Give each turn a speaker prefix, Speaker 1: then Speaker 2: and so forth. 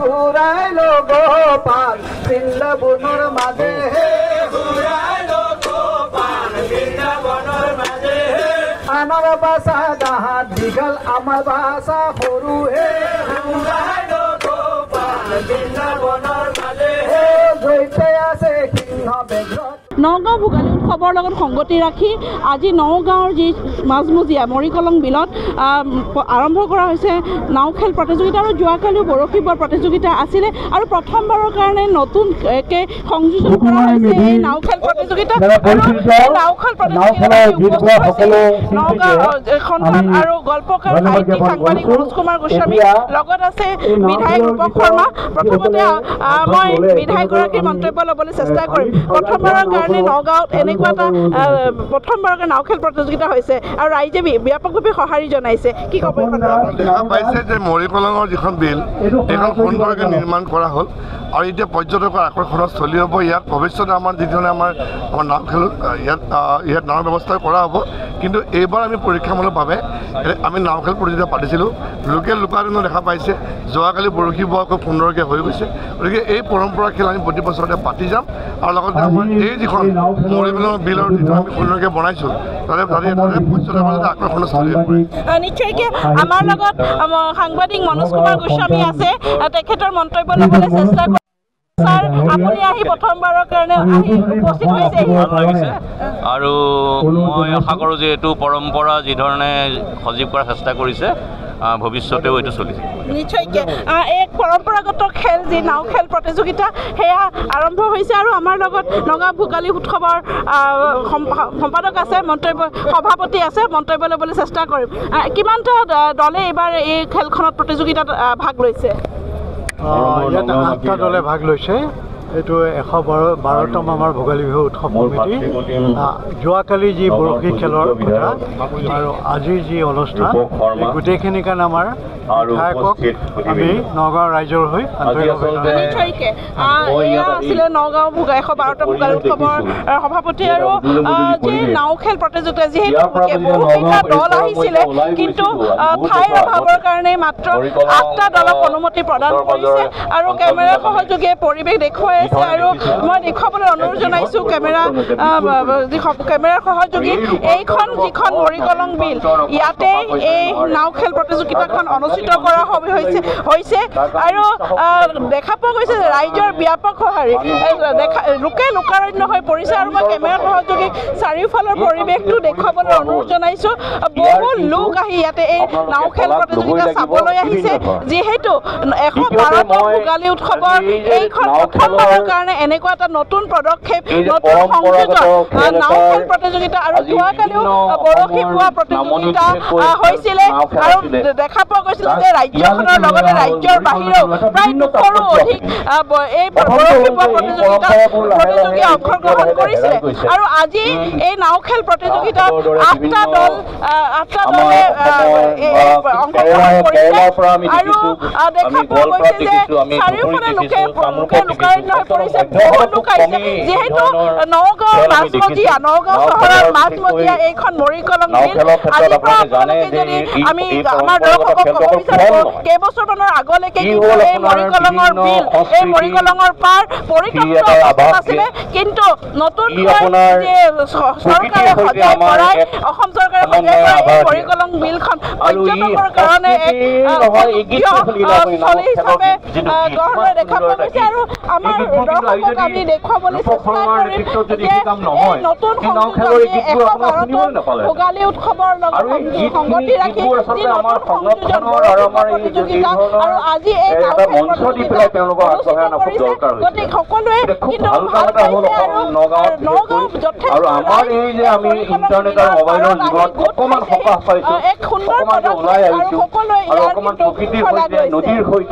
Speaker 1: ঘূৰাইলো গোপাল বৃন্দাবনৰ মাজে ঘূৰাইলো গোপাল বৃন্দাবনৰ মাজে আনৰ বাছা ডাহাত দীঘল আমাৰ বাছা সৰু হে ঘূৰাইলো গোপাল বৃন্দাবনৰ মাজে জয়তে আছে সিংহ বেঘ্ৰত
Speaker 2: নগাঁও ভোগালী উৎসৱৰ লগত সংগতি ৰাখি আজি নগাঁৱৰ যি মাজমজিয়া মৰিকলং বিলত আৰম্ভ কৰা হৈছে নাও খেল প্ৰতিযোগিতা আৰু যোৱাকালিও বৰশী বোৱাৰ প্ৰতিযোগিতা আছিলে আৰু প্ৰথমবাৰৰ কাৰণে নতুনকৈ সংযোজন কৰা হৈছে এই নাও খেল প্ৰতিযোগিতা নাও খেল নগাঁও সন্তান আৰু গল্পকাৰ সাহিত্যিক সাংবাদিক মনোজ কুমাৰ গোস্বামী লগত আছে বিধায়ক ৰূপক শৰ্মা প্ৰথমতে মই বিধায়কগৰাকীৰ মন্তব্য ল'বলৈ চেষ্টা কৰিম প্ৰথমবাৰৰ কাৰণে নগাঁৱত এনেকুৱা এটা প্ৰথমবাৰৰ নাও খেল প্ৰতিযোগিতা হৈছে আৰু ৰাইজে ব্যাপকভাৱে সঁহাৰি জনাইছে কি ক'ব
Speaker 3: দেখা পাইছে যে মৰিকলঙৰ যিখন বিল এইখন সুন্দৰকৈ নিৰ্মাণ কৰা হ'ল আৰু এতিয়া পৰ্যটকৰ আকৰ্ষণৰ স্থলী হ'ব ইয়াত ভৱিষ্যতে আমাৰ যিধৰণে আমাৰ নাও খেল ইয়াত নাৱৰ ব্যৱস্থা কৰা হ'ব কিন্তু এইবাৰ আমি পৰীক্ষামূলকভাৱে আমি নাও খেল প্ৰতিযোগিতা পাতিছিলোঁ লোকে লোকাৰণ্য দেখা পাইছে যোৱাকালি বৰশী বোৱা খুব সুন্দৰকৈ হৈ গৈছে গতিকে এই পৰম্পৰা খেল আমি প্ৰতি বছৰতে পাতি যাম আৰু লগতে আমাৰ এই যিখন মৰিকলঙৰ বিলৰ যিটো আমি সুন্দৰকৈ বনাইছোঁ তাতে পৰ্যটকৰ আকৰ্ষণৰ স্থলী হ'ব
Speaker 2: নিশ্চয়কৈ আমাৰ লগত সাংবাদিক মনোজ কুমাৰ গোস্বামী আছে তেখেতৰ মন্তব্য ল'বলৈ চেষ্টা কৰিম স্যাৰ আপুনি আহি প্ৰথমবাৰৰ কাৰণে আহি উপস্থিত হৈছে
Speaker 4: আৰু মই আশা কৰোঁ যে এইটো পৰম্পৰা যিধৰণে সজীৱ কৰাৰ চেষ্টা কৰিছে ভৱিষ্যতেও এইটো চলি থাকিব
Speaker 2: নিশ্চয়কৈ এক পৰম্পৰাগত খেল যি নাও খেল প্ৰতিযোগিতা সেয়া আৰম্ভ হৈছে আৰু আমাৰ লগত নগাঁও ভোগালী উৎসৱৰ সম্পাদক আছে সভাপতি আছে মন্তব্য ল'বলৈ চেষ্টা কৰিম কিমানটা দলে এইবাৰ এই খেলখনত প্ৰতিযোগিতাত ভাগ লৈছে
Speaker 5: ইয়াত 8টা দলে ভাগ লৈছে এইটো 112তম আমাৰ ভোগালী বিহু উৎসৱ কমিটি যোৱাকালি যি বৰশী খেলৰ কথা আৰু আজিৰ যি অনুষ্ঠান গোটেইখিনিৰ কাৰণে আমাৰ বিধায়কক আমি নগাঁও ৰাইজৰ হৈ
Speaker 2: নিশ্চয়কৈ এয়া আছিলে নগাঁও 112তম ভোগালী উৎসৱৰ সভাপতি আৰু যি নাও খেল প্ৰতিযোগিতা যিহেতু বহুকেইটা দল আহিছিলে কিন্তু ঠাইৰ অভাৱৰ কাৰণে মাত্ৰ 8টা দলক অনুমতি প্ৰদান কৰিছে আৰু কেমেৰাৰ সহযোগীয়ে পৰিৱেশ দেখুৱাই আছে আৰু মই দেখুৱাবলৈ অনুৰোধ জনাইছোঁ কেমেৰাৰ সহযোগী এইখন যিখন মৰিকলং বিল ইয়াতে এই নাও খেল প্ৰতিযোগিতাখন অনুষ্ঠিত কৰা হৈছে আৰু দেখা পোৱা গৈছে যে ৰাইজৰ ব্যাপক সঁহাৰি লোকে লোকাৰণ্য হৈ পৰিছে আৰু মই কেমেৰাৰ সহযোগী চাৰিওফালৰ পৰিৱেশটো দেখুৱাবলৈ অনুৰোধ জনাইছোঁ বহু লোক আহি ইয়াতে এই নাও খেল প্ৰতিযোগিতা চাবলৈ আহিছে যিহেতু 112তম ভোগালী উৎসৱৰ এইখন প্ৰথমবাৰৰ কাৰণে এনেকুৱা এটা নতুন পদক্ষেপ নতুন সংযোজন নাও খেল প্ৰতিযোগিতা আৰু যোৱাকালিও বৰশী বোৱা প্ৰতিযোগিতা হৈছিলে আৰু দেখা পোৱা গৈছিলে যে ৰাজ্যখনৰ লগতে ৰাজ্যৰ বাহিৰেও প্ৰায় 200ৰো অধিক এই বৰশী বোৱা প্ৰতিযোগিতাত অংশগ্ৰহণ কৰিছিলে আৰু আজি এই নাও খেল প্ৰতিযোগিতাত 8টা দলে অংশগ্ৰহণ কৰিছে আৰু দেখা পোৱা গৈছে যে চাৰিওফালে লোকে লোকাৰণ্য হৈ পৰিছে বহু লোক আহিছে যিহেতু নগাঁৱৰ মাজমজিয়া নগাঁও চহৰৰ মাজমজিয়া এইখন মৰিকলং বিল আজিৰ পৰা আপোনালোকে যদি আমি আমাৰ দৰ্শকক ক'ব বিচাৰোঁ কেইবছৰমানৰ আগলৈকে কিন্তু এই মৰিকলঙৰ বিল এই মৰিকলঙৰ পাৰ পৰিত্যক্ত অৱস্থাত আছিলে কিন্তু নতুনকৈ চৰকাৰে সজাই পৰাই অসম চৰকাৰে সজাই পৰাই এই মৰিকলং বিলখন পৰ্যটকৰ কাৰণে এক স্থলী হিচাপে গঢ়লৈ দেখা পোৱা গৈছে আৰু আমাৰ দৰ্শকক আমি দেখুৱাবলৈ চেষ্টা কৰিম যে এই নতুন সংযোজন 112তম ভোগালী উৎসৱৰ লগত সংগতি ৰাখি যি নতুন সংযোজন প্ৰতিযোগিতা আৰু আজি এই নাও খেল প্ৰতিযোগিতা অনুষ্ঠিত কৰিছে গতিকে সকলোৱে কিন্তু ভাল পাইছে আৰু নগাঁও যথেষ্ট এক সুন্দৰ পদক্ষেপ আৰু সকলোৱে ইয়াৰ কিন্তু শলাগ লৈছে